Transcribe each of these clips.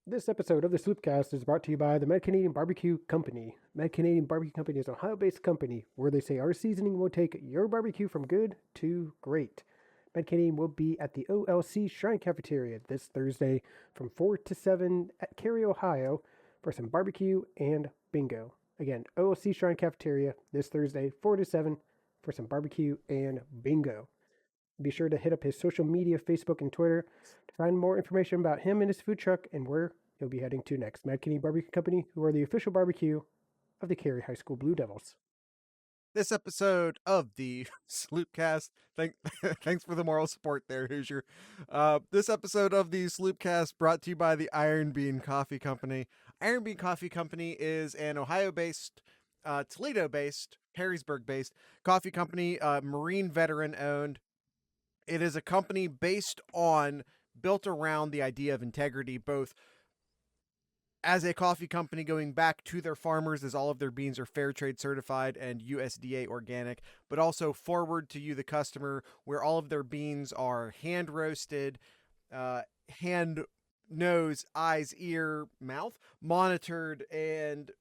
This episode of the Sloopcast is brought to you by the Med Canadian Barbecue Company. Med Canadian Barbecue Company is an Ohio-based company where they say our seasoning will take your barbecue from good to great. Med Canadian will be at the OLC Shrine Cafeteria this Thursday from 4 to 7 at Cary, Ohio for some barbecue and bingo. Again, OLC Shrine Cafeteria this Thursday, 4 to 7 for some barbecue and bingo. Be sure to hit up his social media, Facebook and Twitter, to find more information about him and his food truck and where he'll be heading to next. Mad Kenny Barbecue Company, who are the official barbecue of the Cary High School Blue Devils. This episode of the Sloopcast. Thanks for the moral support there, Hoosier. This episode of the Sloopcast brought to you by the Iron Bean Coffee Company. Iron Bean Coffee Company is an Ohio-based, Toledo-based, Harrisburg-based coffee company, Marine veteran-owned. It is a company built around the idea of integrity, both as a coffee company going back to their farmers, as all of their beans are fair trade certified and USDA organic, but also forward to you, the customer, where all of their beans are hand roasted, hand, nose, eyes, ear, mouth monitored, and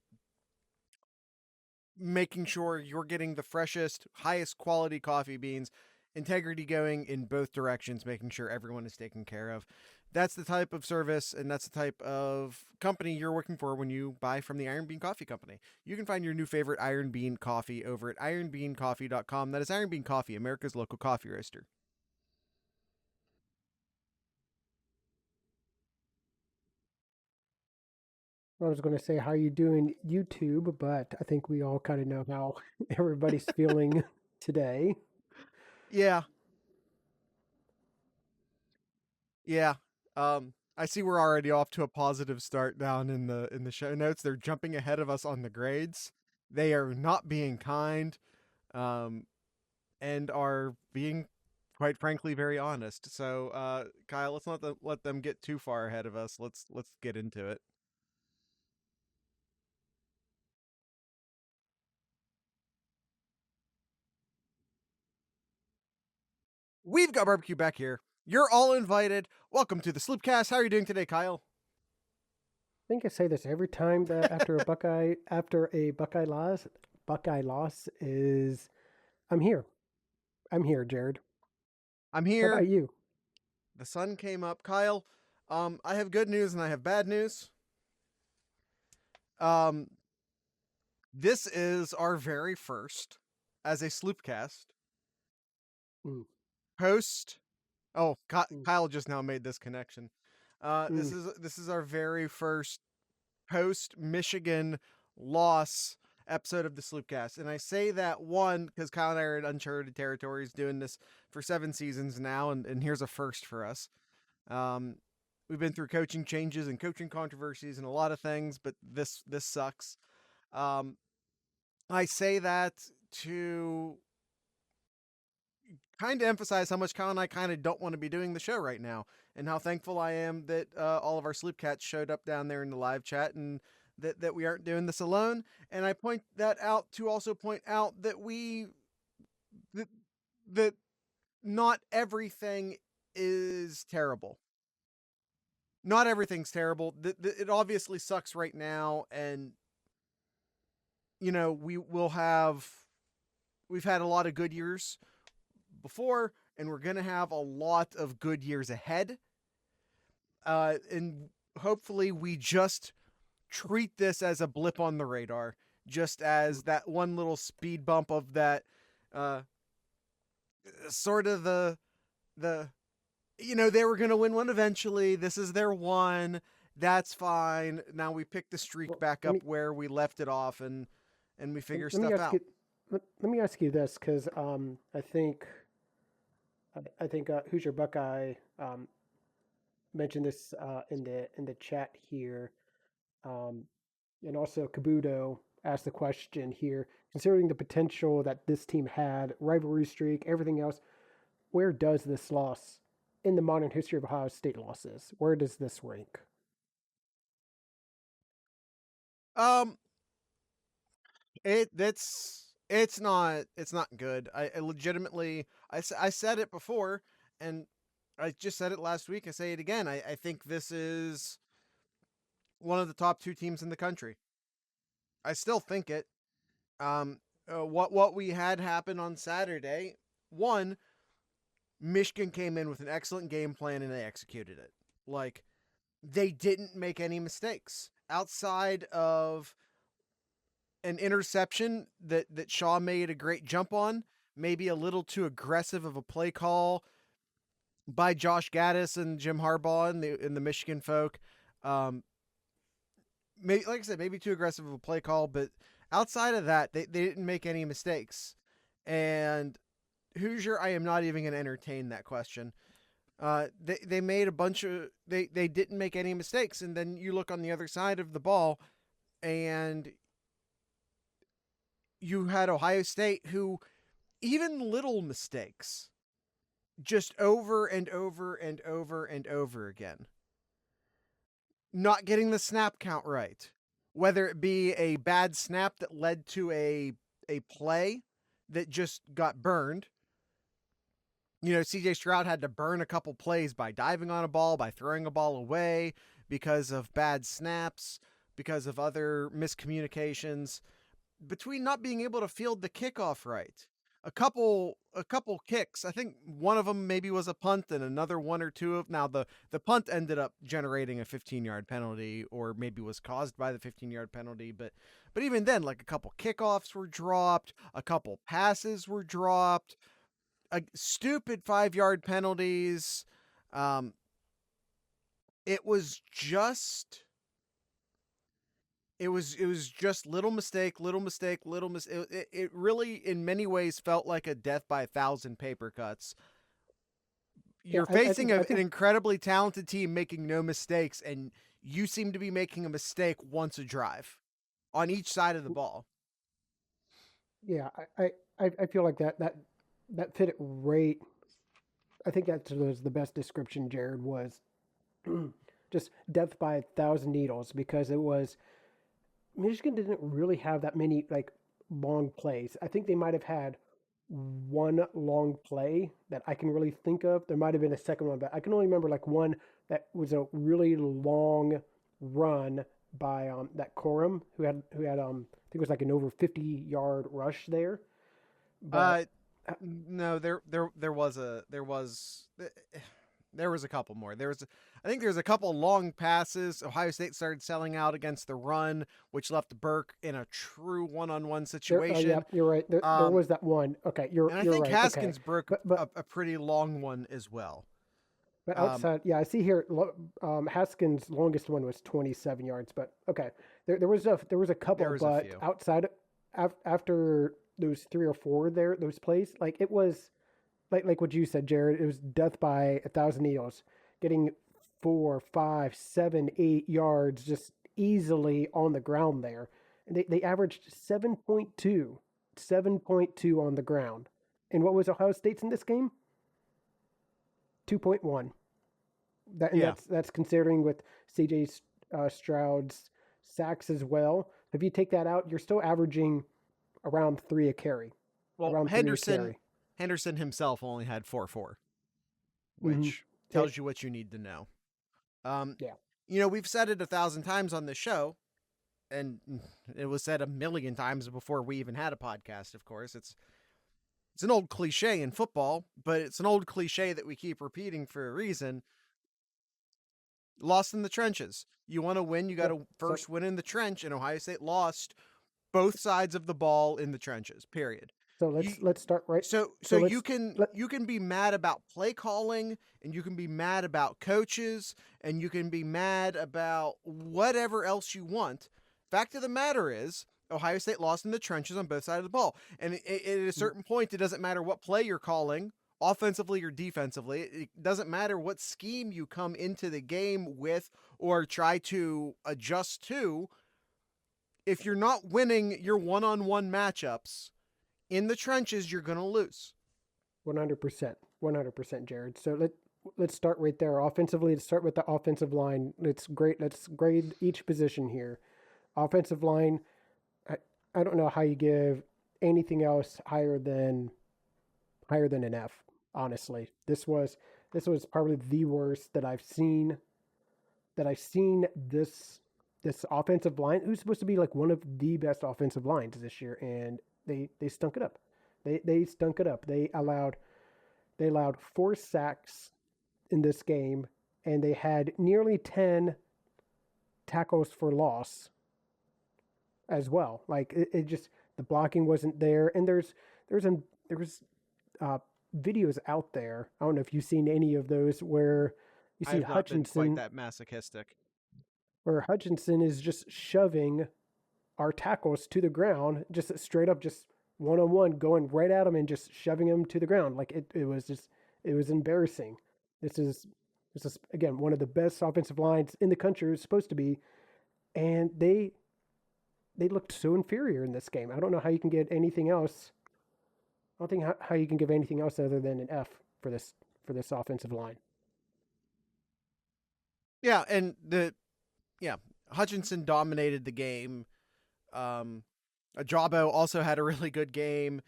making sure you're getting the freshest, highest quality coffee beans. Integrity going in both directions, making sure everyone is taken care of. That's the type of service and that's the type of company you're working for when you buy from the Iron Bean Coffee Company. You can find your new favorite Iron Bean coffee over at ironbeancoffee.com. That is Iron Bean Coffee, America's local coffee roaster. I was going to say, how you doing, YouTube, but I think we all kind of know how everybody's feeling today. Yeah, yeah. I see we're already off to a positive start down in the show notes. They're jumping ahead of us on the grades. They are not being kind. Um, and are being, quite frankly, very honest. So, Kyle, let's not let them get too far ahead of us. Let's get into it. We've got barbecue back here. You're all invited. Welcome to the Sloopcast. How are you doing today, Kyle? I think I say this every time that after a Buckeye loss is I'm here. I'm here, Jared. I'm How here. about you? The sun came up, Kyle. I have good news and I have bad news. Um, this is our very first as a Sloopcast Mm, post. Oh, mm, Kyle just now made this connection. mm. This is our very first post Michigan loss episode of the Sloopcast. And I say that one because Kyle and I are in uncharted territories doing this for 7 seasons now, and here's a first for us. Um, we've been through coaching changes and coaching controversies and a lot of things, but this sucks. Um, I say that to kind of emphasize how much Kyle and I kind of don't want to be doing the show right now, and how thankful I am that all of our Sloopcats showed up down there in the live chat, and that we aren't doing this alone. And I point that out to also point out that that, that not everything is terrible. Not everything's terrible. It obviously sucks right now, and we've had a lot of good years before, and we're gonna have a lot of good years ahead. And hopefully, we just treat this as a blip on the radar, just as that one little speed bump of that, uh, sort of the they were gonna win one eventually. This is their one. That's fine. Now we pick the streak Well, back up where we left it off, and we figure let me stuff ask out. you. Let me ask you this, because I think who's your Buckeye mentioned this in the chat here, um, and also Kabuto asked the question here. Considering the potential that this team had, rivalry streak, everything else, where does this loss in the modern history of Ohio State losses? Where does this rank? Um, it's not good. I legitimately I said it before, and I just said it last week. I say it again. I think this is one of the top 2 teams in the country. I still think it. What we had happen on Saturday, one, Michigan came in with an excellent game plan and they executed it. Like, they didn't make any mistakes outside of an interception that Shaw made a great jump on, maybe a little too aggressive of a play call by Josh Gaddis and Jim Harbaugh and the Michigan folk. Maybe, like I said, maybe too aggressive of a play call, but outside of that, they didn't make any mistakes. And Hoosier, I am not even going to entertain that question. They made a bunch of they didn't make any mistakes, and then you look on the other side of the ball, and you had Ohio State, who even little mistakes, just over and over and over and over again, not getting the snap count right, whether it be a bad snap that led to a play that just got burned. You know, CJ Stroud had to burn a couple plays by diving on a ball, by throwing a ball away because of bad snaps, because of other miscommunications, between not being able to field the kickoff right. A couple kicks. I think one of them maybe was a punt, and another one or two of now the punt ended up generating a 15-yard penalty, or maybe was caused by the 15-yard penalty. But even then, like, a couple kickoffs were dropped, a couple passes were dropped, a stupid 5-yard penalties. It was just little mistake. It really, in many ways, felt like a death by 1,000 paper cuts. You're facing an incredibly talented team making no mistakes, and you seem to be making a mistake once a drive on each side of the ball. Yeah, I feel like that fit it right. I think that was the best description, Jared, was just death by 1,000 needles, because it was Michigan didn't really have that many like long plays. I think they might have had one long play that I can really think of. There might have been a second one, but I can only remember like one that was a really long run by that Corum, who had I think it was like an over 50-yard rush there. But No, there was a couple more. I think there's a couple long passes. Ohio State started selling out against the run, which left Burke in a true one-on-one situation. Yeah, you're right. There was that one. Okay, you're and I you're think right. Haskins Okay. broke a pretty long one as well. But outside, yeah, I see here Haskins' longest one was 27 yards. But okay, there was a couple, but outside after those 3 or 4 there, those plays, like it was like what you said, Jared. It was death by 1,000 needles, getting 4, 5, 7, 8 yards just easily on the ground there, and they averaged 7.2 on the ground. And what was Ohio State's in this game? 2.1. That's considering with CJ Stroud's sacks as well. If you take that out, you're still averaging around 3 a carry. Well, Henderson himself only had 4.4, which tells you what you need to know. Yeah. You know, we've said it 1,000 times on this show, and it was said 1,000,000 times before we even had a podcast. Of course, it's an old cliche in football, but it's an old cliche that we keep repeating for a reason. Lost in the trenches. You want to win, you got to first win in the trench, and Ohio State lost both sides of the ball in the trenches. Period. So let's start right. So you can be mad about play calling, and you can be mad about coaches, and you can be mad about whatever else you want. Fact of the matter is, Ohio State lost in the trenches on both sides of the ball. And at a certain point, it doesn't matter what play you're calling, offensively or defensively. It doesn't matter what scheme you come into the game with or try to adjust to. If you're not winning your one-on-one matchups in the trenches, you're going to lose. 100%, Jared. So let's start right there. Offensively, let's start with the offensive line. Let's grade each position here. Offensive line, I don't know how you give anything else higher than an F. Honestly, this was probably the worst that I've seen this this offensive line, who's supposed to be like one of the best offensive lines this year, and they stunk it up. They stunk it up. They allowed 4 sacks in this game, and they had nearly 10 tackles for loss as well. Like it just the blocking wasn't there, and there was uh, videos out there. I don't know if you've seen any of those where you I see have not been quite Hutchinson, that masochistic. where Hutchinson is just shoving our tackles to the ground, just straight up, just one on one, going right at him and just shoving him to the ground. Like it was just, it was embarrassing. This is, this is again one of the best offensive lines in the country. It's supposed to be, and they looked so inferior in this game. I don't know how you can get anything else. I don't think how you can give anything else other than an F for this offensive line. Yeah, and Hutchinson dominated the game. Ajabo also had a really good game.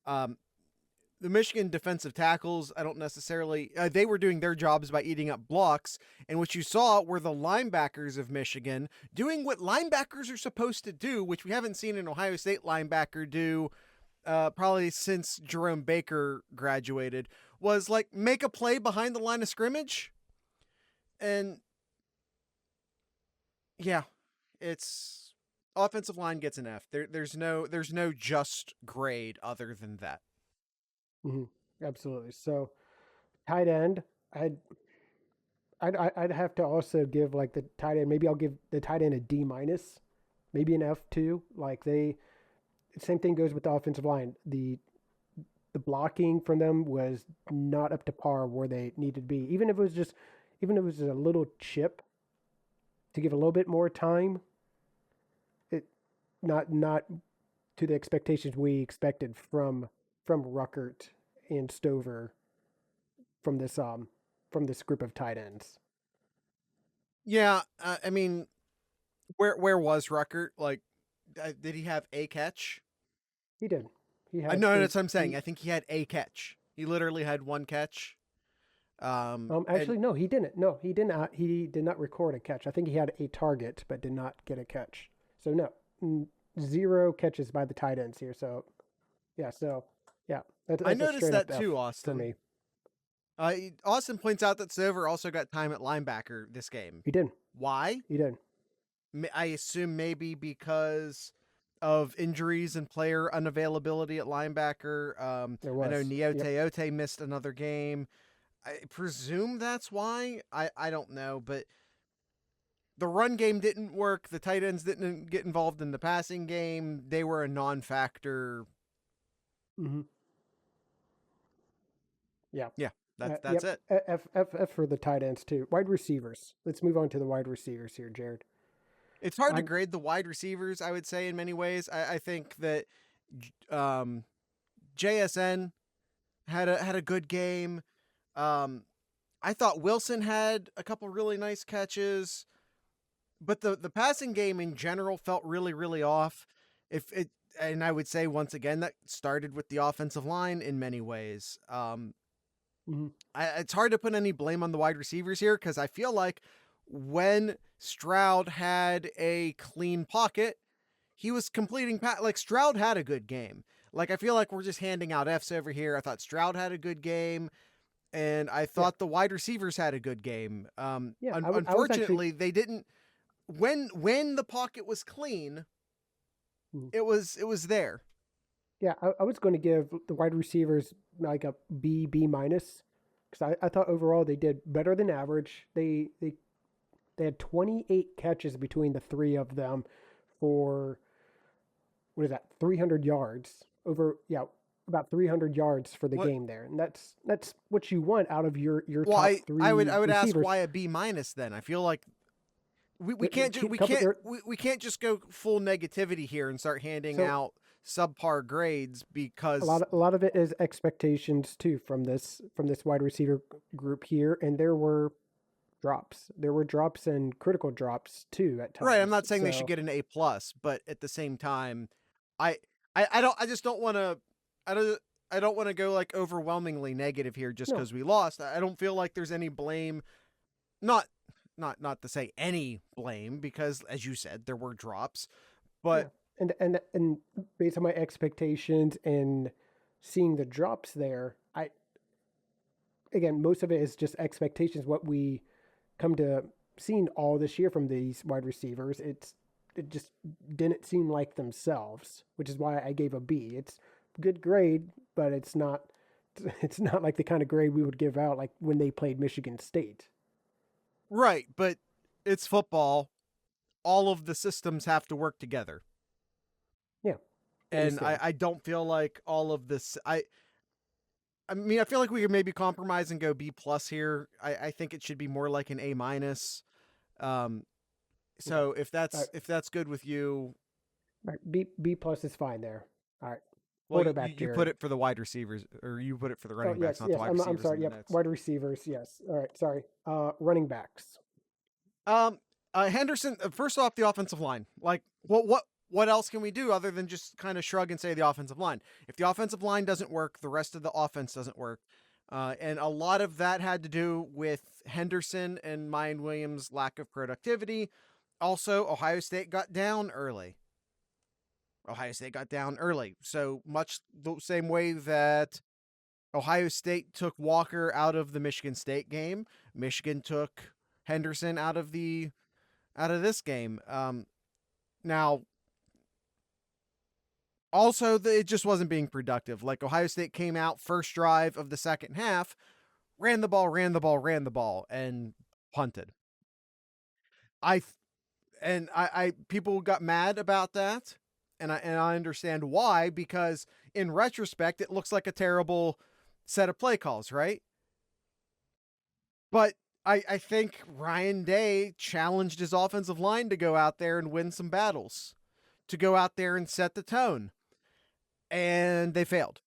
The Michigan defensive tackles, I don't necessarily, they were doing their jobs by eating up blocks. And what you saw were the linebackers of Michigan doing what linebackers are supposed to do, which we haven't seen an Ohio State linebacker do probably since Jerome Baker graduated, was like make a play behind the line of scrimmage. And yeah, it's offensive line gets an F. There's no just grade other than that. Mm-hmm. Absolutely. So tight end, I'd I'd have to also give like the tight end. Maybe I'll give the tight end a D minus, maybe an F too. Like they, same thing goes with the offensive line. The blocking from them was not up to par where they needed to be. Even if it was a little chip to give a little bit more time. It not to the expectations we expected from Ruckert and Stover from this group of tight ends. Yeah, I mean, where was Ruckert? Like, did he have a catch? He did. He I had know he that's what I'm saying. he I think he had a catch. He literally had one catch. And actually no, he didn't. No, he did not. He did not record a catch. I think he had a target but did not get a catch. So no, zero catches by the tight ends here. So yeah, I that's a noticed straight up that F too, for Austin. me. Austin points out that Silver also got time at linebacker this game. He did. Why? He did. I assume maybe because of injuries and player unavailability at linebacker. There I know was. Yep. Neote missed another game. I presume that's why. I don't know, but the run game didn't work. The tight ends didn't get involved in the passing game. They were a non-factor. Mm-hmm. Yeah. Yeah, that's Yep. it. F for the tight ends too. Wide receivers. Let's move on to the wide receivers here, Jared. It's hard to I'm grade the wide receivers, I would say, in many ways. I think that um, JSN had a good game. I thought Wilson had a couple really nice catches, but the passing game in general felt really off. If it and I would say once again that started with the offensive line in many ways. mhm. It's hard to put any blame on the wide receivers here because I feel like when Stroud had a clean pocket, he was completing like Stroud had a good game. Like I feel like we're just handing out Fs over here. I thought Stroud had a good game, and I Yeah. thought the wide receivers had a good game. Yeah. I was actually. Unfortunately, they didn't. When the pocket was clean, Mhm. it was there. Yeah, I was going to give the wide receivers like a B minus because I thought overall they did better than average. They had 28 catches between the three of them for what is that 300 yards over about 300 yards for the What? game there, and that's what you want out of your Well, top I would three ask receivers. why a B minus then. I feel like we The, can't the, we couple can't there, we can't just go full negativity here and start handing so out subpar grades because a lot of it is expectations too from this wide receiver group here, and there were drops. There were drops and critical drops too at right. I'm times. not saying they should So get an A plus, but at the same time, I I just don't want to I don't I don't want to go like overwhelmingly negative here just no, because we lost. I don't feel like there's any blame. Not not to say any blame, because as you said, there were drops, but Yeah, and based on my expectations and seeing the drops there, I again most of it is just expectations. What we come to seeing all this year from these wide receivers, it just didn't seem like themselves, which is why I gave a B. It's good grade, but it's not like the kind of grade we would give out like when they played Michigan State. right, but it's football. All of the systems have to work together. Yeah, I And understand. I don't feel like all of this I mean, I feel like we could maybe compromise and go B plus here. I think it should be more like an A minus. Um, Okay, so all right, if that's good with you, all right. B plus is fine there. All right, well, quarterback you put Jared. it for the wide receivers, or you put it for the Oh running backs, yes, not the yes. wide I'm receivers in sorry. the Yep, notes. wide receivers. Yes. All right. Sorry. Running backs. Um, Henderson. First off, the offensive line. Like, what else can we do other than just kind of shrug and say the offensive line? If the offensive line doesn't work, the rest of the offense doesn't work. And a lot of that had to do with Henderson and Mayan Williams' lack of productivity. Also, Ohio State got down early. So much the same way that Ohio State took Walker out of the Michigan State game, Michigan took Henderson out of this game. Now, also, it just wasn't being productive. Like Ohio State came out first drive of the second half, ran the ball, and punted. I I people got mad about that, and I understand why, because in retrospect, it looks like a terrible set of play calls, right? But I think Ryan Day challenged his offensive line to go out there and win some battles, to go out there and set the tone, and they failed.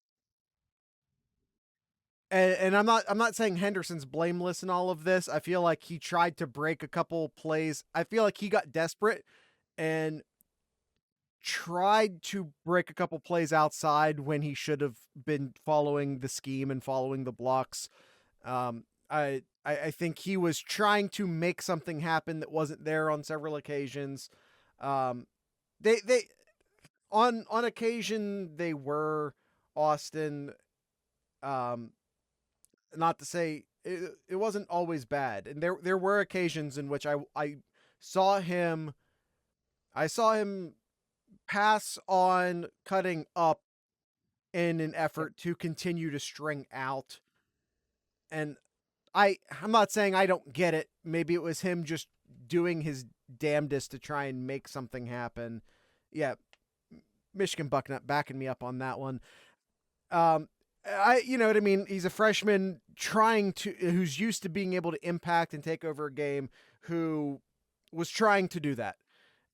And I'm not saying Henderson's blameless in all of this. I feel like he tried to break a couple plays. I feel like he got desperate and tried to break a couple plays outside when he should have been following the scheme and following the blocks. I think he was trying to make something happen that wasn't there on several occasions. They on occasion they were Austin. Um, Not to say it wasn't always bad, and there were occasions in which I saw him I saw him pass on cutting up in an Yep. effort to continue to string out. And I'm not saying I don't get it. Maybe it was him just doing his damnedest to try and make something happen. Yeah, Michigan Bucknut backing me up on that one. You know what I mean? He's a freshman who's used to being able to impact and take over a game, who was trying to do that.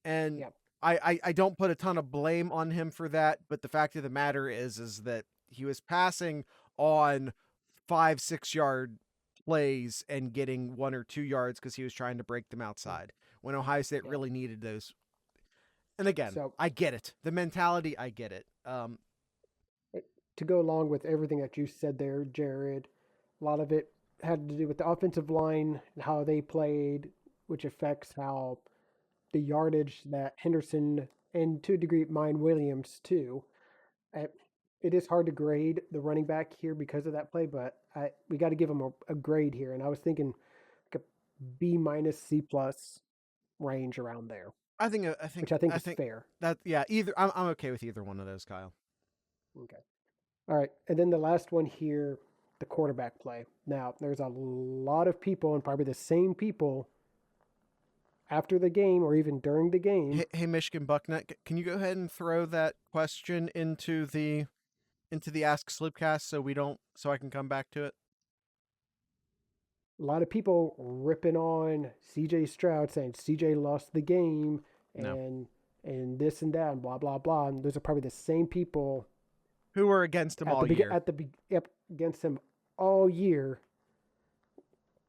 And Yep. I don't put a ton of blame on him for that, but the fact of the matter is that he was passing on 5-6 yard plays and getting 1 or 2 yards because he was trying to break them Mm. outside when Ohio State Yep. really needed those. And again, So I get it. The mentality, I get it. to go along with everything that you said there, Jared, a lot of it had to do with the offensive line and how they played, which affects how the yardage that Henderson and to a degree Mine Williams too. I, it is hard to grade the running back here because of that play, but we got to give him a grade here. And I was thinking like a B minus C plus range around there, which I I think is think fair. that yeah. Either I'm okay with either one of those, Kyle. Okay. All right. And then the last one here, the quarterback play. Now, there's a lot of people, and probably the same people after the game or even during the game. Hey, Michigan Bucknut, can you go ahead and throw that question into the Ask Sloopcast so I can come back to it? A lot of people ripping on CJ Stroud, saying CJ lost the game No. and this and that and blah blah blah. And those are probably the same people Who were against him all year? yep, against him all year.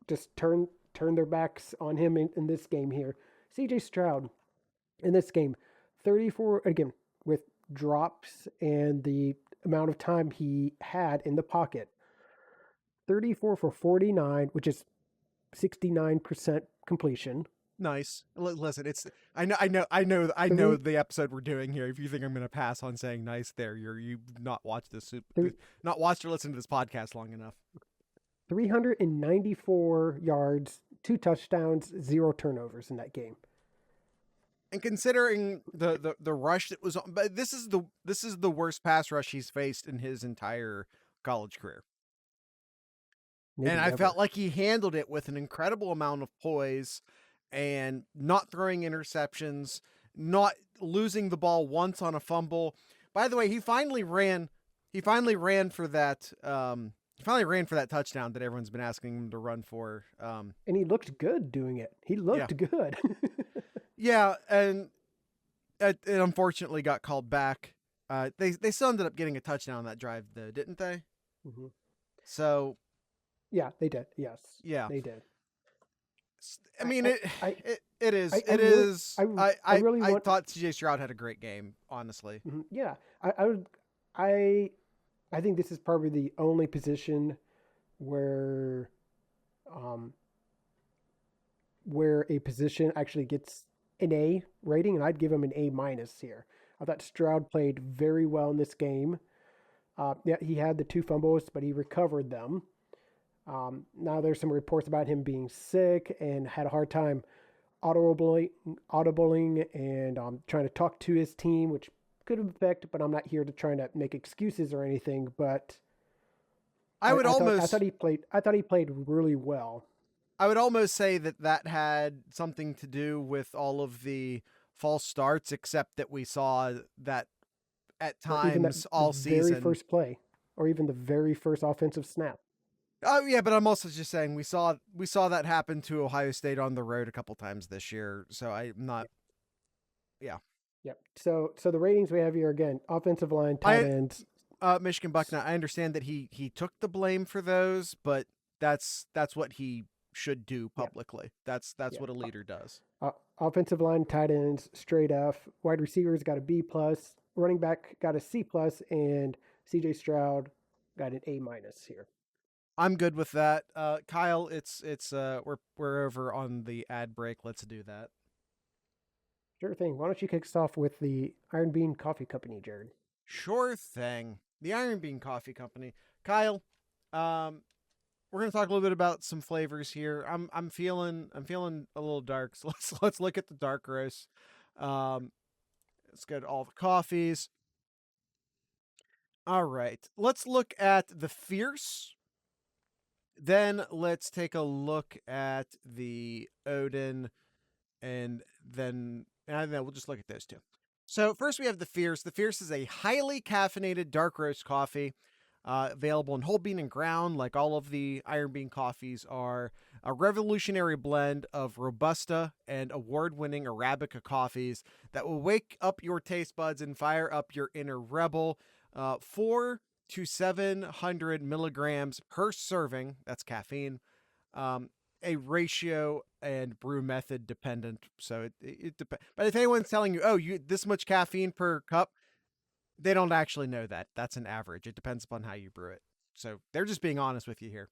Just turn their backs on him in this game here. CJ Stroud in this game, 34 again with drops and the amount of time he had in the pocket. 34 for 49, which is 69% completion. Nice. Listen, it's I know Three, the episode we're doing here. If you think I'm going to pass on saying nice, there you've not watched three, not watched or listened to this podcast long enough. 394 yards, 2 touchdowns, 0 turnovers in that game. And considering the rush that was on, but this is the worst pass rush he's faced in his entire college career. Maybe and I ever. felt like he handled it with an incredible amount of poise and not throwing interceptions, not losing the ball once on a fumble. By the way, he finally ran for that touchdown that everyone's been asking him to run for. And he looked good doing it. He looked good. Yeah, and it unfortunately got called back. They still ended up getting a touchdown on that drive, though, didn't they? Mm-hmm. So yeah, they did. Yes. Yeah, they did. I mean, it is. I It really, is. I really I want. thought CJ Stroud had a great game, honestly. Yeah, I think this is probably the only position where, where a position actually gets an A rating, and I'd give him an A minus here. I thought Stroud played very well in this game. Yeah, he had the 2 fumbles, but he recovered them. Now there's some reports about him being sick and had a hard time audibling and trying to talk to his team, which could affect. But I'm not here to try to make excuses or anything. But I thought he played really well. I would almost say that had something to do with all of the false starts, except that we saw that at times all season. Very first play, or even the very first offensive snap. Oh yeah, but I'm also just saying we saw that happen to Ohio State on the road a couple times this year. So I'm not. Yeah. Yep. So the ratings we have here again: offensive line, tight ends. Michigan Bucknut. I understand that he took the blame for those, but that's what he should do publicly. Yeah. That's what a leader does. Offensive line, tight ends, straight F. Wide receivers got a B plus. Running back got a C plus, and CJ Stroud got an A minus here. I'm good with that. Kyle, it's we're over on the ad break. Let's do that. Sure thing. Why don't you kick us off with the Iron Bean Coffee Company, Jared? Sure thing. The Iron Bean Coffee Company. Kyle, we're gonna talk a little bit about some flavors here. I'm feeling a little dark, so let's look at the dark roast. Let's go to all the coffees. All right, let's look at the Fierce. Then let's take a look at the Odin, and then we'll just look at those two. So first we have the Fierce. The Fierce is a highly caffeinated dark roast coffee, available in whole bean and ground, like all of the Iron Bean coffees are. A revolutionary blend of Robusta and award-winning Arabica coffees that will wake up your taste buds and fire up your inner rebel. 4 to 700 milligrams per serving. That's caffeine. A ratio and brew method dependent. So it depends. But if anyone's telling you, oh, you this much caffeine per cup, they don't actually know that. That's an average. It depends upon how you brew it. So they're just being honest with you here.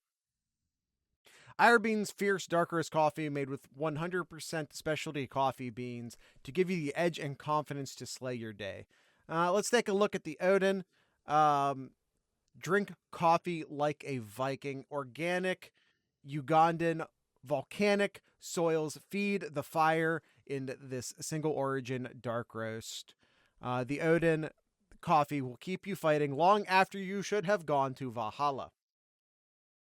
Iron Bean's Fierce Dark Roast Coffee, made with 100% specialty coffee beans to give you the edge and confidence to slay your day. Let's take a look at the Odin. Drink coffee like a Viking. Organic, Ugandan, volcanic soils feed the fire in this single origin dark roast. The Odin coffee will keep you fighting long after you should have gone to Valhalla.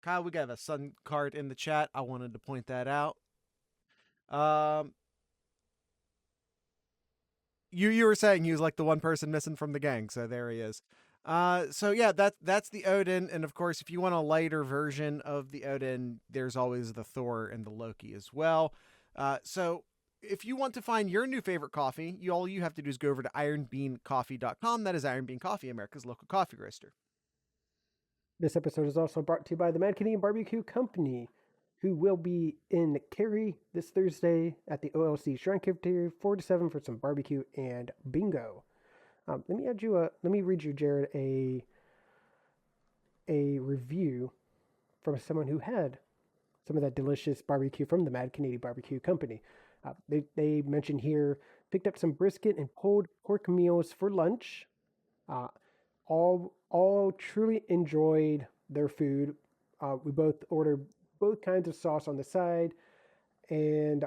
Kyle, we got a Sun card in the chat. I wanted to point that out. You were saying he was like the one person missing from the gang, so there he is. So yeah, that's the Odin, and of course, if you want a lighter version of the Odin, there's always the Thor and the Loki as well. So if you want to find your new favorite coffee, all you have to do is go over to ironbeancoffee.com. That is Iron Bean Coffee, America's local coffee roaster. This episode is also brought to you by the Mad Canadian Barbecue Company, who will be in Cary this Thursday at the OLC Shrine Cafeteria 4 to 7 for some barbecue and bingo. Let me read you, Jared, a review from someone who had some of that delicious barbecue from the Mad Canadian Barbecue Company. They mentioned here picked up some brisket and pulled pork meals for lunch. Uh, all truly enjoyed their food. We both ordered both kinds of sauce on the side, and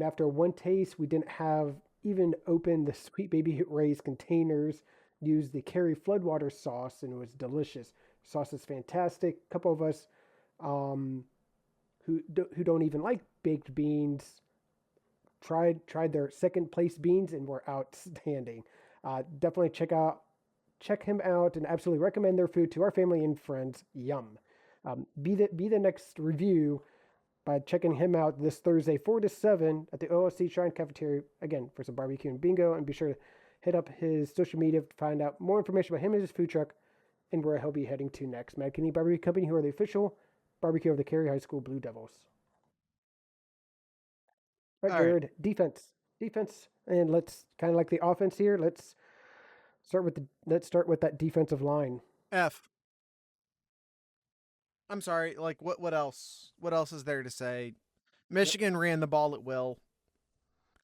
after one taste, we didn't have even opened the Sweet Baby Ray's containers. Used the Kerry Floodwater sauce, and it was delicious. Sauce is fantastic. A couple of us um, who don't even like baked beans tried their second place beans and were outstanding. Definitely check him out and absolutely recommend their food to our family and friends. Yum. Be the next review by checking him out this Thursday 4 to 7 at the OLC Shrine Cafeteria again for some barbecue and bingo. And be sure to hit up his social media to find out more information about him and his food truck and where he'll be heading to next. Mad Canadian Barbecue Company, who are the official barbecue of the Cary High School Blue Devils. All right, All right. Jared, defense, and let's kind of like the offense here. Let's start with that defensive line. F. I'm sorry. Like what else? What else is there to say? Michigan ran the ball at will.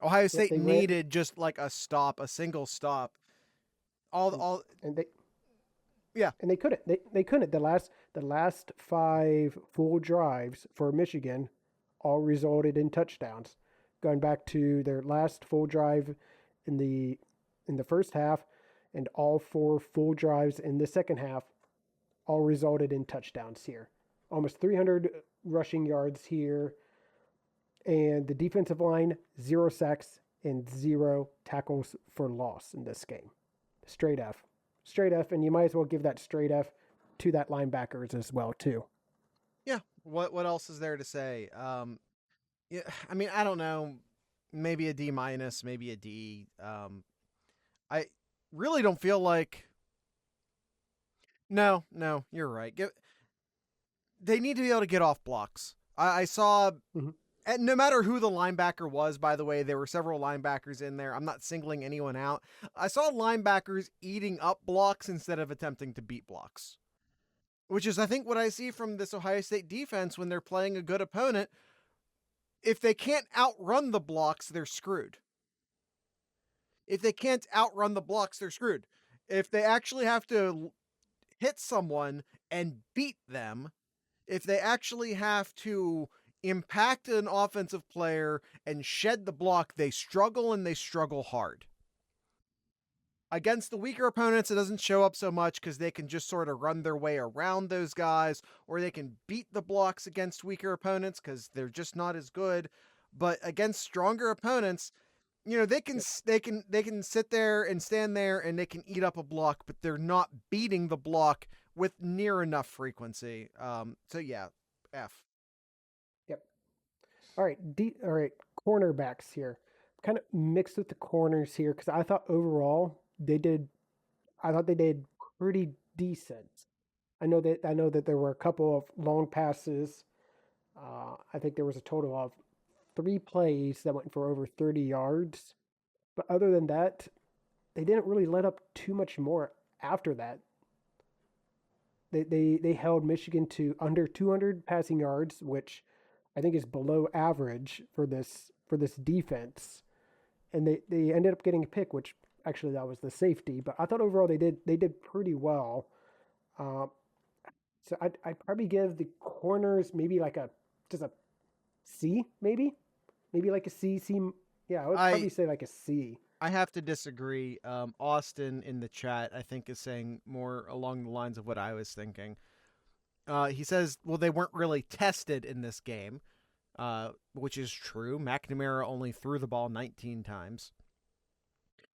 Ohio Yep, State they ran, needed just like a single stop. All and they yeah. and they couldn't. They couldn't. The last 5 full drives for Michigan all resulted in touchdowns. Going back to their last full drive in the first half, and all 4 full drives in the second half, all resulted in touchdowns here. Almost 300 rushing yards here, and the defensive line 0 sacks and 0 tackles for loss in this game. Straight F, and you might as well give that straight F to that linebackers as well too. Yeah. What else is there to say? Yeah, I mean, I don't know. Maybe a D minus, maybe a D. I really don't feel like. No, you're right. They need to be able to get off blocks. I saw, Mm-hmm. and no matter who the linebacker was, by the way, there were several linebackers in there. I'm not singling anyone out. I saw linebackers eating up blocks instead of attempting to beat blocks, which is, I think, what I see from this Ohio State defense when they're playing a good opponent. If they can't outrun the blocks, they're screwed. If they can't outrun the blocks, they're screwed. If they actually have to hit someone and beat them, if they actually have to impact an offensive player and shed the block, they struggle, and they struggle hard. Against the weaker opponents, it doesn't show up so much because they can just sort of run their way around those guys, or they can beat the blocks against weaker opponents because they're just not as good. But against stronger opponents, they can sit there and stand there and they can eat up a block, but they're not beating the block with near enough frequency. So yeah, F. Yep. All right, cornerbacks here. Kind of mixed with the corners here because I thought overall I thought they did pretty decent. I know that there were a couple of long passes. I think there was a total of 3 plays that went for over 30 yards. But other than that, they didn't really let up too much more after that. They held Michigan to under 200 passing yards, which I think is below average for this defense. And they ended up getting a pick, which actually that was the safety. But I thought overall they did pretty well. Uh, so I'd probably give the corners maybe like just a C, maybe like a C. Yeah, I would probably say like a C. I have to disagree. Austin in the chat, I think, is saying more along the lines of what I was thinking. He says, well, they weren't really tested in this game, which is true. McNamara only threw the ball 19 times.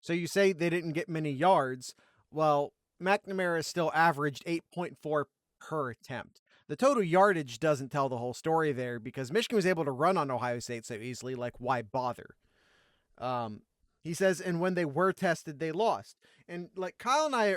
So you say they didn't get many yards. Well, McNamara still averaged 8.4 per attempt. The total yardage doesn't tell the whole story there because Michigan was able to run on Ohio State so easily, like, why bother? He says, and when they were tested, they lost. And like Kyle and I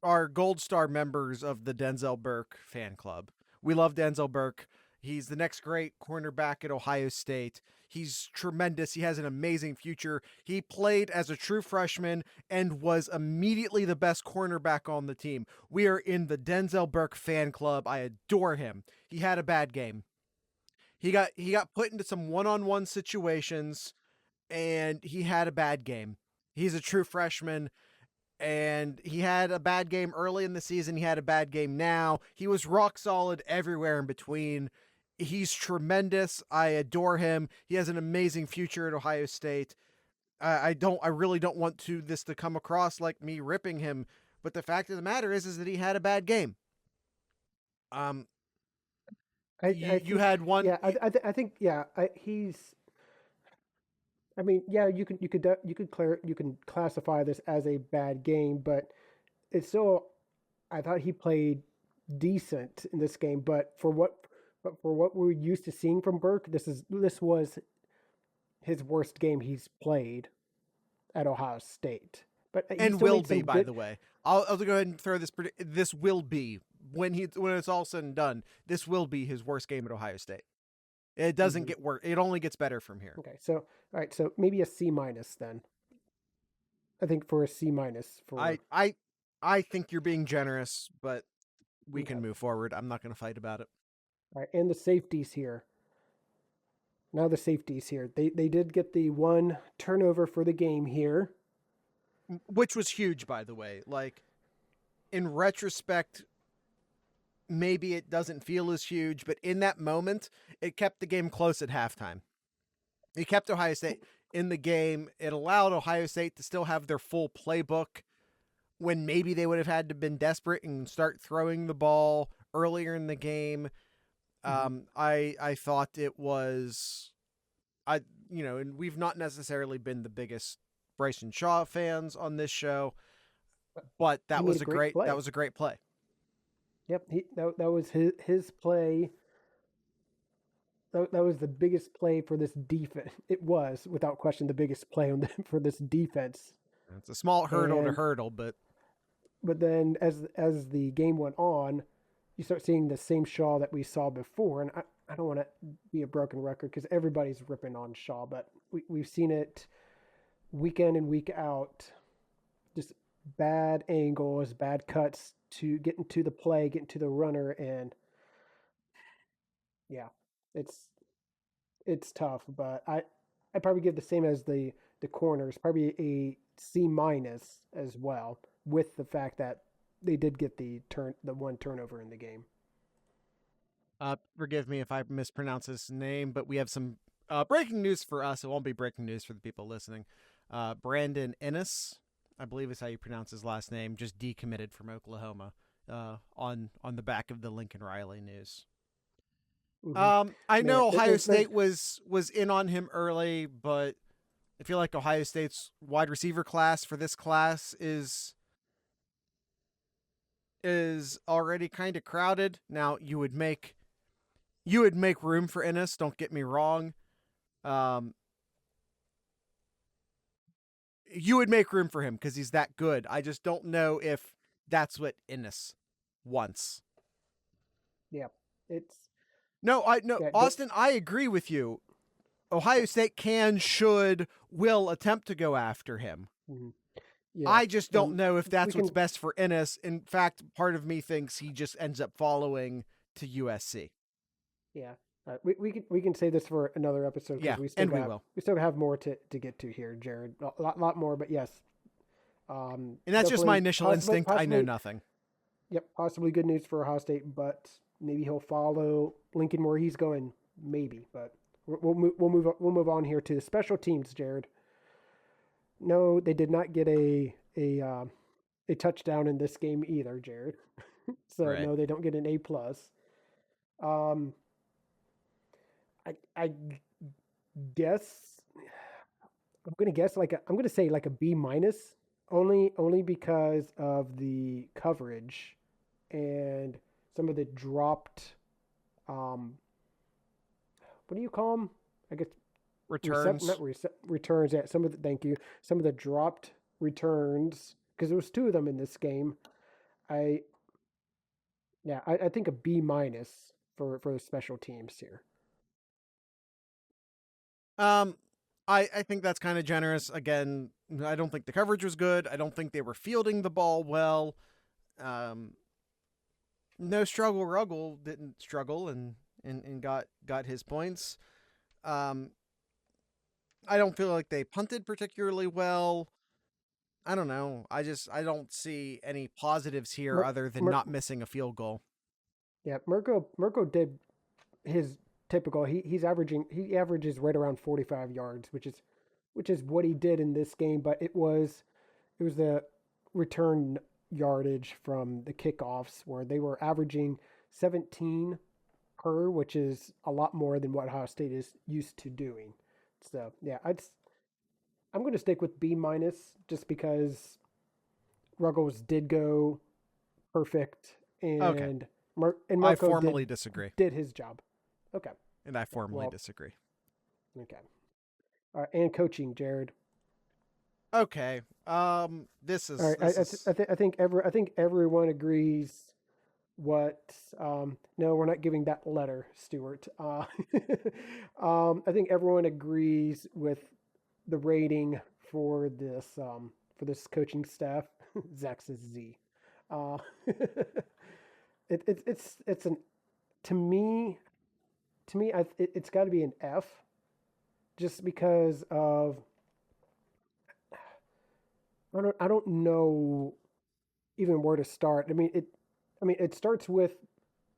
are Gold Star members of the Denzel Burke fan club. We love Denzel Burke. He's the next great cornerback at Ohio State. He's tremendous. He has an amazing future. He played as a true freshman and was immediately the best cornerback on the team. We are in the Denzel Burke fan club. I adore him. He had a bad game. He got put into some one-on-one situations and he had a bad game. He's a true freshman and he had a bad game early in the season. He had a bad game now. He was rock solid everywhere in between. He's tremendous. I adore him. He has an amazing future at Ohio State. I really don't want this to come across like me ripping him, but the fact of the matter is that he had a bad game. Um, I you think had one. yeah I think yeah he's I mean yeah you can classify this as a bad game, but it's still I thought he played decent in this game, but for what we're used to seeing from Burke, this was his worst game he's played at Ohio State. But he And still will made be, some by good. the way. I'll go ahead and throw this. This will be when it's all said and done. This will be his worst game at Ohio State. It doesn't Mhm. get worse. It only gets better from here. Okay, so all right, so maybe a C minus then. I think for a C minus I for I I think you're being generous, but we okay. can move forward. I'm not going to fight about it. All right, and the safeties here. Now the safeties here. They did get the one turnover for the game here. Which was huge, by the way. Like in retrospect, maybe it doesn't feel as huge, but in that moment, it kept the game close at halftime. It kept Ohio State in the game. It allowed Ohio State to still have their full playbook when maybe they would have had to been desperate and start throwing the ball earlier in the game. Mm-hmm. I thought it was and we've not necessarily been the biggest Bryson Shaw fans on this show, but He that made was a a great great play. play. Yep, that was his play. That was the biggest play for this defense. It was without question the biggest play for this defense. It's a small hurdle to And hurdle, but but then as the game went on, you start seeing the same Shaw that we saw before. And I don't want to be a broken record because everybody's ripping on Shaw, but we've seen it week in and week out. Just bad angles, bad cuts to get into the play, get into the runner, and yeah, it's it's tough. But I probably give the same as the corners, probably a C minus as well, with the fact that they did get the one turnover in the game. forgive me if I mispronounce his name, but we have some breaking news for us. It won't be breaking news for the people listening. Brandon Ennis, I believe is how you pronounce his last name, just decommitted from Oklahoma on the back of the Lincoln Riley news. Mm-hmm. I Yeah, know Ohio there's State was in on him early, but I feel like Ohio State's wide receiver class for this class is already kind of crowded. Now you would make room for Ennis. Don't get me wrong. Um, you would make room for him because he's that good. I just don't know if that's what Ennis wants. yeah, it's No, I no yeah, Austin. I agree with you. Ohio State will attempt to go after him. mhm. Yeah, I just don't and know if we that's what's can best for Ennis. In fact, part of me thinks he just ends up following to USC. yeah. We can say this for another episode because Yeah, and we will. we still have more to get to here, Jared. A lot more, but yes, And that's just my definitely initial instinct. I know possibly nothing. yep, possibly good news for Ohio State, but maybe he'll follow Lincoln where he's going. Maybe, but we'll move on here to the special teams, Jared. No, they did not get a touchdown in this game either, Jared. So Right. no, they don't get an A plus. Um, I guess I'm gonna say like a B minus, only because of the coverage and some of the dropped um what do you call them? I guess Returns. returns. Yeah, thank you. Some of the dropped returns because there was two of them in this game. I yeah, I think a B minus for the special teams here. Um, I think that's kind of generous. Again, I don't think the coverage was good. I don't think they were fielding the ball well. Um, no struggle. Ruggle didn't struggle and got his points. Um, I don't feel like they punted particularly well. I don't know. I don't see any positives here Mer- other than Mer- not missing a field goal. yeah, Mirko did his typical. He averages right around 45 yards, which is what he did in this game. But it was the return yardage from the kickoffs where they were averaging 17 per, which is a lot more than what Ohio State is used to doing. So yeah, I'm going to stick with B minus just because Ruggles did go perfect Okay, and I Mirko formally disagree, did his job. Okay, and I yeah, formally well, disagree. okay. All right, and coaching, Jared. Okay, this All is right, this is I think everyone agrees what no, we're not giving that letter, Stuart. I think everyone agrees with the rating for this coaching staff. Zach says Z. uh, it's an to me it's got to be an F just because of I don't know even where to start. I mean it starts with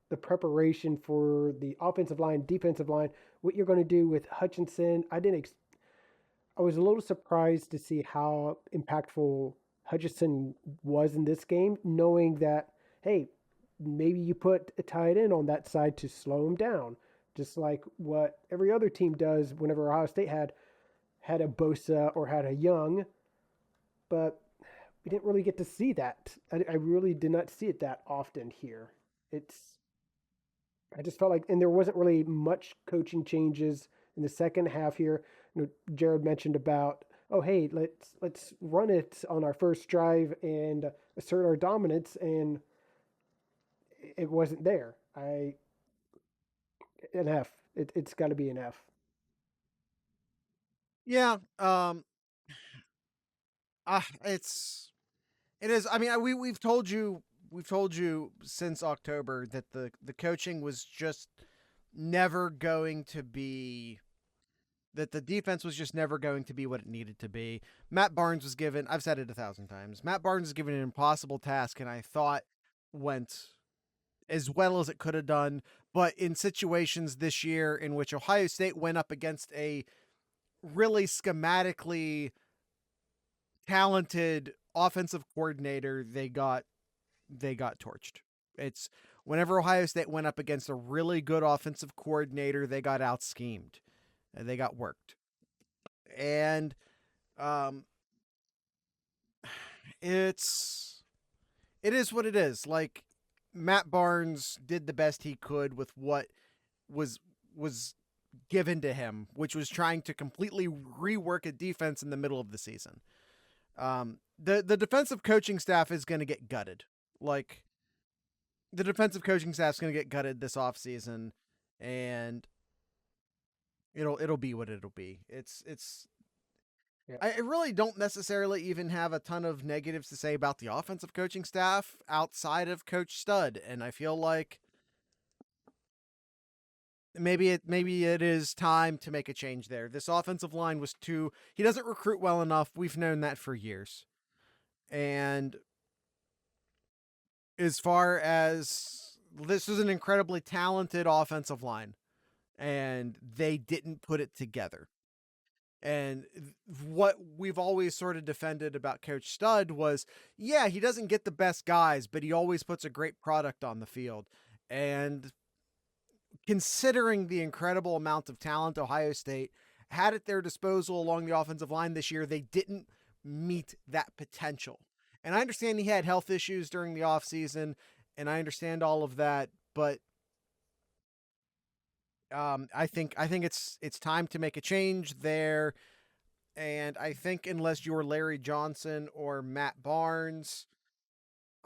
the preparation for the offensive line, defensive line, what you're going to do with Hutchinson. I was a little surprised to see how impactful Hutchinson was in this game, knowing that, hey, maybe you put a tight end on that side to slow him down, just like what every other team does whenever Ohio State had a Bosa or had a Young, but we didn't really get to see that. I really did not see it that often here. It's I just felt like, and there wasn't really much coaching changes in the second half here. You know, Jared mentioned about, oh hey, let's run it on our first drive and assert our dominance, and it wasn't there. An F. It's got to be an F. yeah. It is. I mean, we've told you since October that the coaching was just never going to be that the defense was just never going to be what it needed to be. Matt Barnes was given, I've said it 1,000 times, Matt Barnes was given an impossible task, and I thought went as well as it could have done. But in situations this year in which Ohio State went up against a really schematically talented offensive coordinator, they got torched. It's whenever Ohio State went up against a really good offensive coordinator, they got out schemed. They got worked. And um it's it is what it is. Like Matt Barnes did the best he could with what was was given to him, which was trying to completely rework a defense in the middle of the season. The defensive coaching staff is going to get gutted. Like the defensive coaching staff's going to get gutted this offseason, and it'll be what it'll be. It's Yeah. I really don't necessarily even have a ton of negatives to say about the offensive coaching staff outside of Coach Stud, and I feel like maybe it is time to make a change there. This offensive line was too he doesn't recruit well enough. We've known that for years. And as far as this was an incredibly talented offensive line, and they didn't put it together. And what we've always sort of defended about Coach Stud was, yeah, he doesn't get the best guys, but he always puts a great product on the field. And considering the incredible amount of talent Ohio State had at their disposal along the offensive line this year, they didn't meet that potential. And I understand he had health issues during the offseason, and I understand all of that, but I think it's time to make a change there. And I think unless you're Larry Johnson or Matt Barnes,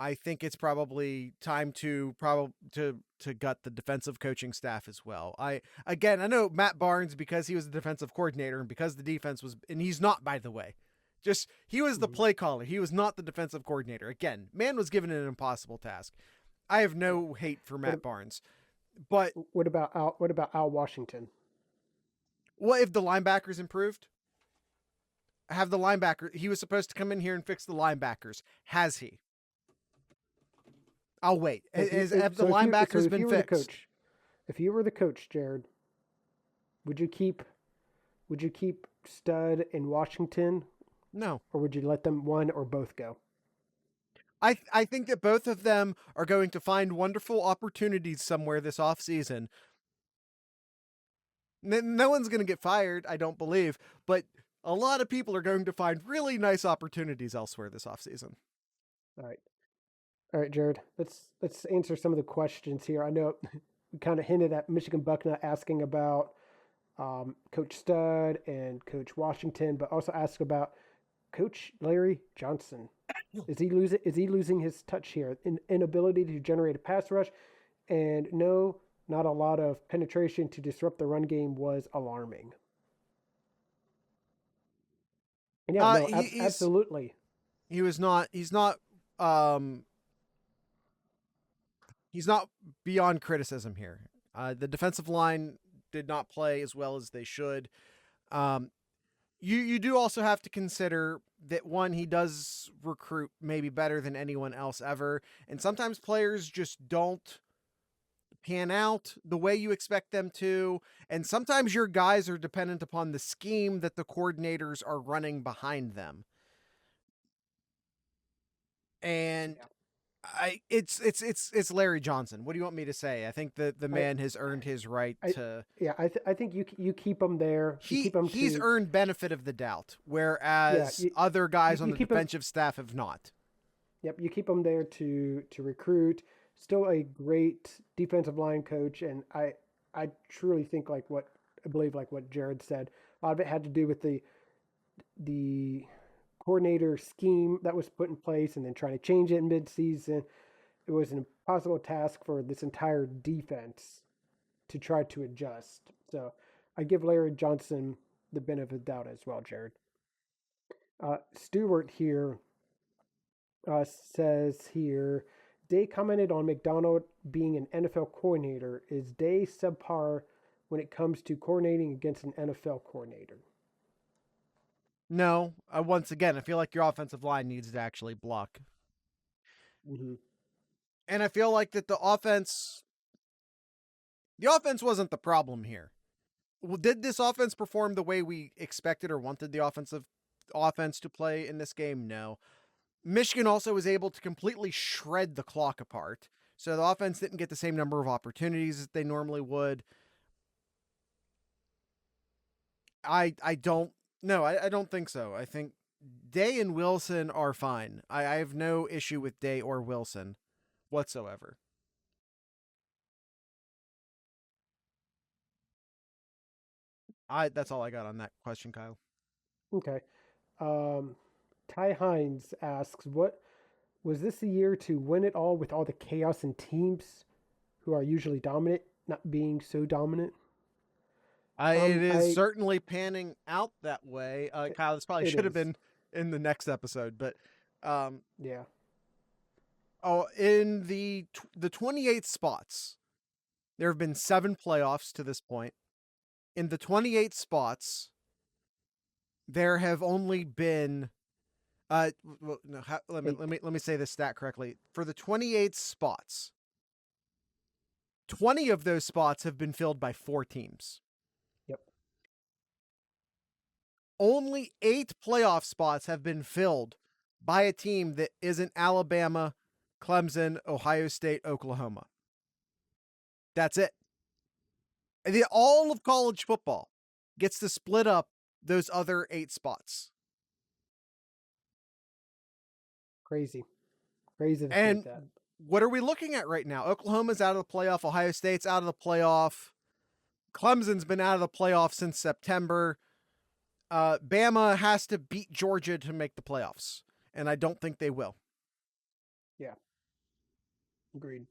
I think it's probably time to gut the defensive coaching staff as well. I know Matt Barnes, because he was the defensive coordinator and because the defense was, and he's not, by the way, just he was the play caller. He was not the defensive coordinator. Again, man was given an impossible task. I have no hate for Matt Barnes, but what about Al Washington? what if the linebackers improved? Have the linebacker? He was supposed to come in here and fix the linebackers. Has he? I'll wait. Have the linebackers been fixed? If you were the coach, Jared, would you keep Stud in Washington? No. Or would you let them one or both go? I think that both of them are going to find wonderful opportunities somewhere this offseason. No one's going to get fired, I don't believe, but a lot of people are going to find really nice opportunities elsewhere this offseason. All right, Jared. Let's answer some of the questions here. I know we kind of hinted at Michigan Bucknut asking about Coach Stud and Coach Washington, but also ask about Coach Larry Johnson. Is he losing his touch here? Inability to generate a pass rush, and no, not a lot of penetration to disrupt the run game was alarming. And yeah, no, absolutely. He's not beyond criticism here. The defensive line did not play as well as they should. You do also have to consider that, one, he does recruit maybe better than anyone else ever, and sometimes players just don't pan out the way you expect them to, and sometimes your guys are dependent upon the scheme that the coordinators are running behind them. And it's Larry Johnson. What do you want me to say? I think that the man has earned his right to. Yeah, I think you keep him there. He's earned benefit of the doubt, whereas other guys on the defensive staff have not. Yep, you keep him there to recruit. Still a great defensive line coach, and I truly think like what Jared said. A lot of it had to do with the coordinator scheme that was put in place, and then trying to change it in mid-season. It was an impossible task for this entire defense to try to adjust. So I give Larry Johnson the benefit of the doubt as well, Jared. Stewart here says here, Day commented on McDonald being an NFL coordinator. Is Day subpar when it comes to coordinating against an NFL coordinator? No. Once again, I feel like your offensive line needs to actually block. Mm-hmm. And I feel like that the offense wasn't the problem here. Did this offense perform the way we expected or wanted the offense to play in this game? No. Michigan also was able to completely shred the clock apart. So the offense didn't get the same number of opportunities that they normally would. I don't think so. I think Day and Wilson are fine. I have no issue with Day or Wilson whatsoever. That's all I got on that question, Kyle. Okay. Ty Hines asks, "What was this the year to win it all with all the chaos and teams who are usually dominant not being so dominant?" It is certainly panning out that way. Kyle, this probably should have been in the next episode, but yeah. Oh, in the 28 spots, there have been 7 playoffs to this point. In the 28 spots, there have only been let me say this stat correctly. For the 28 spots, 20 of those spots have been filled by 4 teams. Yep. Only 8 playoff spots have been filled by a team that isn't Alabama, Clemson, Ohio State, Oklahoma. That's it. All of college football gets to split up those other 8 spots. Crazy to think that. What are we looking at right now? Oklahoma's out of the playoff. Ohio State's out of the playoff. Clemson's been out of the playoff since September. Bama has to beat Georgia to make the playoffs, and I don't think they will. Yeah. Agreed.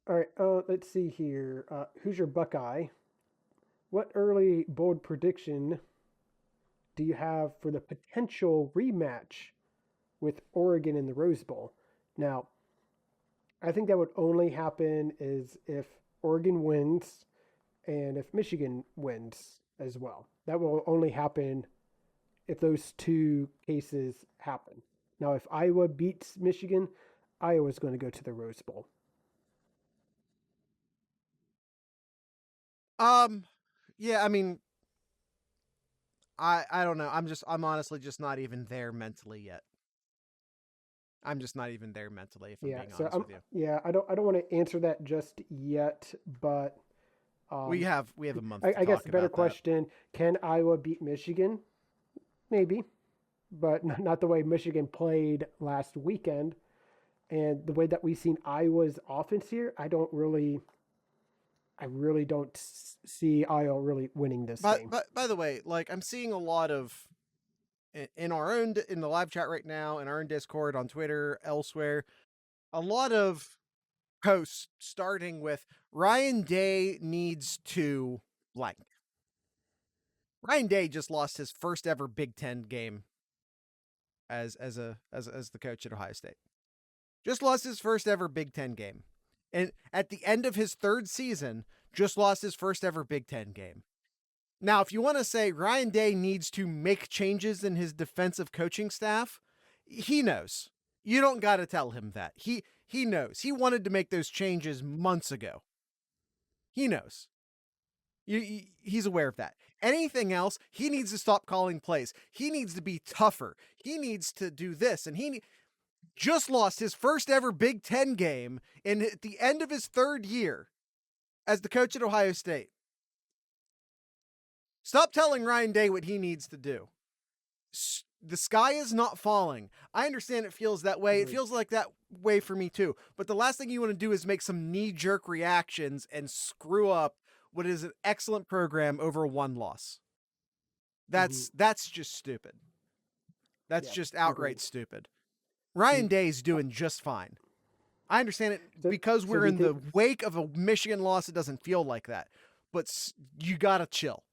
All right. Let's see here. Who's your Buckeye? What early bold prediction do you have for the potential rematch with Oregon in the Rose Bowl? Now, I think that would only happen is if Oregon wins and if Michigan wins as well. That will only happen if those two cases happen. Now, if Iowa beats Michigan, Iowa's going to go to the Rose Bowl. Um, yeah, I mean, I don't know. I'm honestly just not even there mentally yet. I'm just not even there mentally, if I'm Yeah, being so honest with you. I don't want to answer that just yet, but We um, have a month to I guess talk the better about that. question: can Iowa beat Michigan? Maybe, but not the way Michigan played last weekend, and the way that we've seen Iowa's offense here. I really don't see Iowa really winning this game. But by the way, like I'm seeing a lot of in our own in the live chat right now, in our own Discord, on Twitter, elsewhere, a lot of posts starting with Ryan Day needs to blank. Ryan Day just lost his first ever Big Ten game as the coach at Ohio State. Just lost his first ever Big Ten game. And at the end of his third season, just lost his first ever Big Ten game. Now, if you want to say Ryan Day needs to make changes in his defensive coaching staff, he knows. You don't got to tell him that. He knows. He wanted to make those changes months ago. He knows. He's aware of that. Anything else, he needs to stop calling plays. He needs to be tougher. He needs to do this, and he just lost his first ever Big Ten game at the end of his third year as the coach at Ohio State. Stop telling Ryan Day what he needs to do. The sky is not falling. I understand it feels that way. It Agreed. feels like that way for me too. But the last thing you want to do is make some knee-jerk reactions and screw up what is an excellent program over one loss. That's just stupid. That's Yeah, just agreed. outright stupid. Ryan Mm. Day's Uh, doing just fine. I understand it so, because so we're do you in think? the wake of a Michigan loss. It doesn't feel like that, but you gotta chill.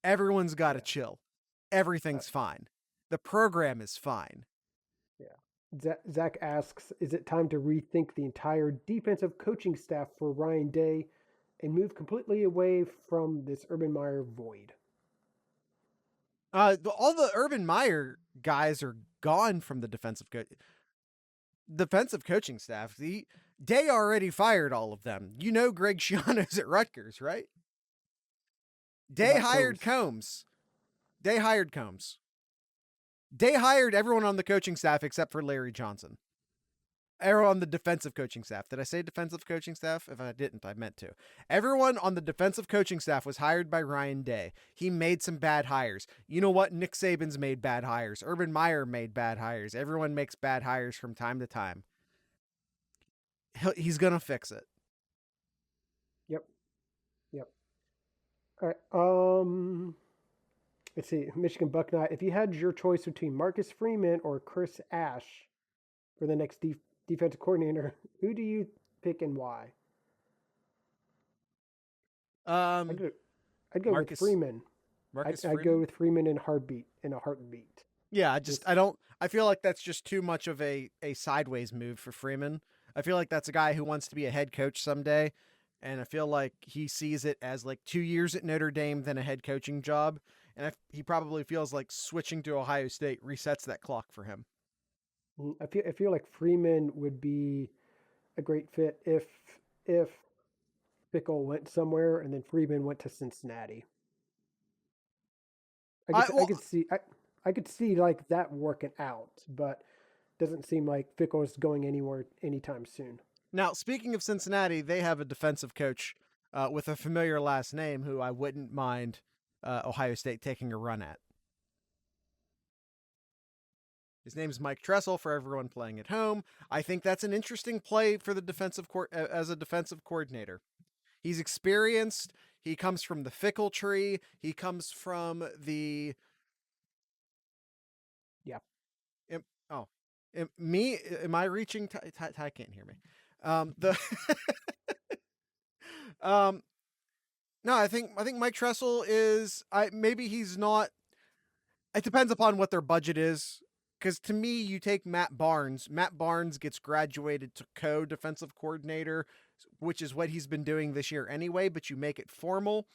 Everyone's gotta Yeah, chill. uh, Everything's fine. The program is fine. yeah. Zach asks, is it time to rethink the entire defensive coaching staff for Ryan Day and move completely away from this Urban Meyer void? All the Urban Meyer guys are gone from the defensive coaching staff. Day already fired all of them. You know, Greg Schiano's at Rutgers, right? What Day about hired Combs? Combs. Day hired Combs. Day hired everyone on the coaching staff except for Larry Johnson. Everyone on the defensive coaching staff. Did I say defensive coaching staff? If I didn't, I meant to. Everyone on the defensive coaching staff was hired by Ryan Day. He made some bad hires. You know what? Nick Saban's made bad hires. Urban Meyer made bad hires. Everyone makes bad hires from time to time. He's going to fix it. Yep, yep. All right. Let's see. Michigan Buckeye. If you had your choice between Marcus Freeman or Chris Ash for the next defensive coordinator, who do you pick and why? I'd Um, go, I'd go with Marcus Freeman. Marcus I'd go Freeman. with Freeman in a heartbeat. Yeah, Just I don't. I feel like that's just too much of a sideways move for Freeman. I feel like that's a guy who wants to be a head coach someday, and I feel like he sees it as like 2 years at Notre Dame than a head coaching job, and he probably feels like switching to Ohio State resets that clock for him. I feel like Freeman would be a great fit if Fickle went somewhere and then Freeman went to Cincinnati. I I well could see I could see like that working out, but doesn't seem like Fickle is going anywhere anytime soon. Now speaking of Cincinnati, they have a defensive coach with a familiar last name who I wouldn't mind Ohio State taking a run at. His name is Mike Tressel for everyone playing at home. I think that's an interesting play for the as a defensive coordinator. He's experienced. He comes from the Fickle tree. He comes from the Yeah. oh me. Am I reaching? Ty can't hear me. The um no, I think Mike Tressel is maybe he's not. It depends upon what their budget is. Because to me, you take Matt Barnes. Matt Barnes gets graduated to co-defensive coordinator, which is what he's been doing this year anyway. But you make it formal.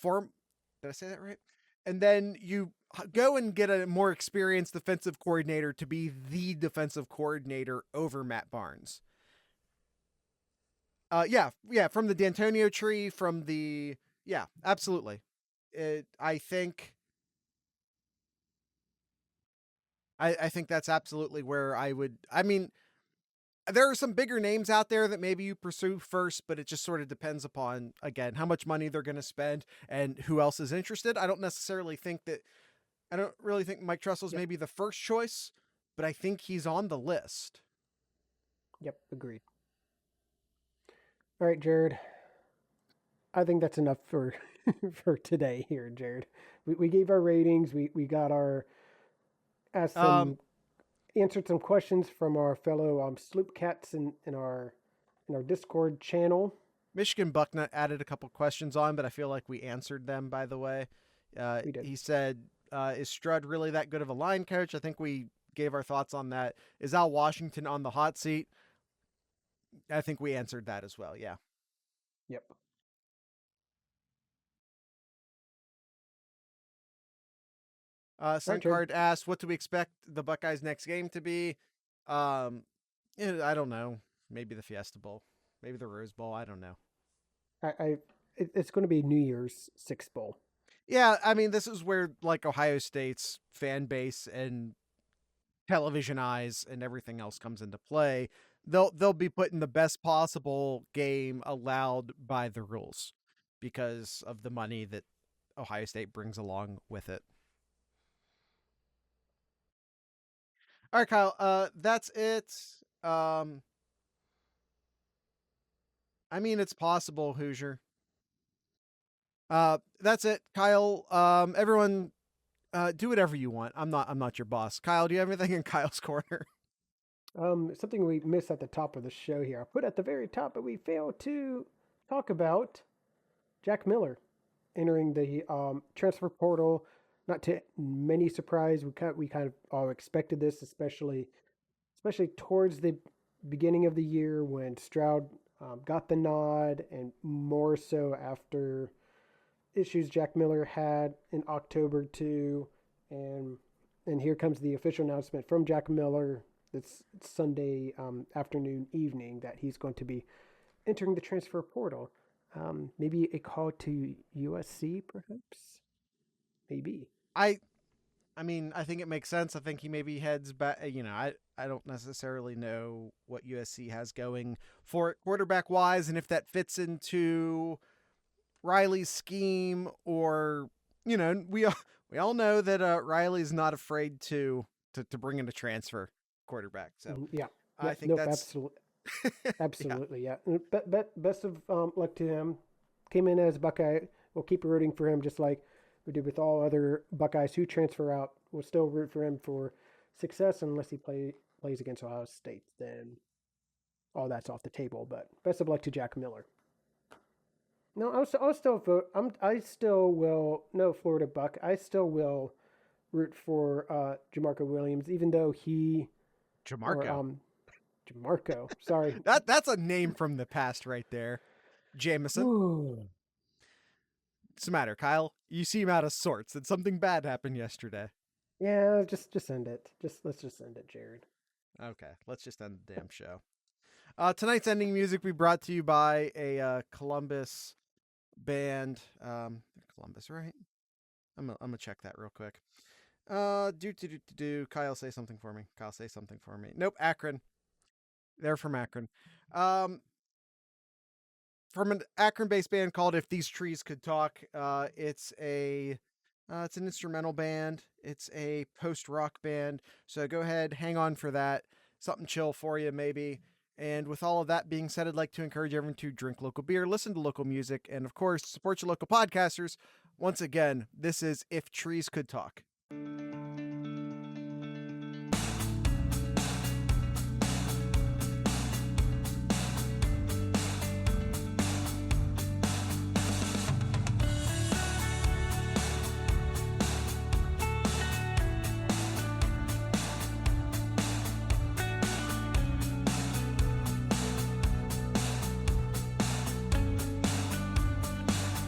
Did I say that right? And then you go and get a more experienced defensive coordinator to be the defensive coordinator over Matt Barnes. Yeah, from the D'Antonio tree, yeah, absolutely. I think I think that's absolutely where I would. I mean, there are some bigger names out there that maybe you pursue first, but it just sort of depends upon, again, how much money they're going to spend and who else is interested. I don't really think Mike Tressel's Yep. maybe the first choice, but I think he's on the list. Yep, agreed. All right, Jared. I think that's enough for for today here, Jared. We gave our ratings. We got our asked Um, some answered some questions from our fellow sloop cats in our Discord channel. Michigan Bucknut added a couple questions on, but I feel like we answered them, by the way. We did. He said, is Strud really that good of a line coach? I think we gave our thoughts on that. Is Al Washington on the hot seat? I think we answered that as well, yeah. Yep. All right, Jared. Suncard asked, what do we expect the Buckeyes' next game to be? Um, I don't know. Maybe the Fiesta Bowl. Maybe the Rose Bowl. I don't know. It's going to be New Year's Six Bowl. Yeah, I mean, this is where like Ohio State's fan base and television eyes and everything else comes into play. They'll be putting the best possible game allowed by the rules because of the money that Ohio State brings along with it. All right, Kyle. That's it. Um, I mean, it's possible, Hoosier. That's it, Kyle. Everyone, do whatever you want. I'm not your boss. Kyle, do you have anything in Kyle's corner? Something we missed at the top of the show here. I put at the very top, but we failed to talk about Jack Miller entering the transfer portal. Not to many surprise, we kind of all expected this, especially towards the beginning of the year when Stroud got the nod, and more so after issues Jack Miller had in October too, and here comes the official announcement from Jack Miller this Sunday afternoon evening that he's going to be entering the transfer portal. Maybe a call to USC, perhaps. Maybe. I I mean, I think it makes sense. I think he maybe heads back. I don't necessarily know what USC has going for it quarterback wise, and if that fits into Riley's scheme, or we all know that Riley's not afraid to bring in a transfer quarterback. So Yeah. I Yeah. think Nope. that's Absolutely. yeah. Absolutely. Yeah. Best of luck to him. Came in as a Buckeye. We'll keep rooting for him, just like we did with all other Buckeyes who transfer out. We'll still root for him for success unless he plays against Ohio State. Then all that's off the table. But best of luck to Jack Miller. No, I'll still vote. I still will. No, Florida Buck. I still will root for Jamarco Williams, even though he or Jamarco. Jamarco. Sorry. That's a name from the past right there. Jameson. Ooh. What's the matter, Kyle? You seem out of sorts. Did something bad happen yesterday? Yeah, just end it. Let's just end it, Jared. Okay, let's just end the damn show. Tonight's ending music we brought to you by a Columbus band. Columbus, right? I'm gonna check that real quick. Kyle, say something for me. Kyle, say something for me. Nope, Akron. They're from Akron. From an Akron-based band called If These Trees Could Talk. It's an instrumental band. It's a post-rock band. So go ahead, hang on for that. Something chill for you, maybe. And with all of that being said, I'd like to encourage everyone to drink local beer, listen to local music, and of course, support your local podcasters. Once again, this is If Trees Could Talk.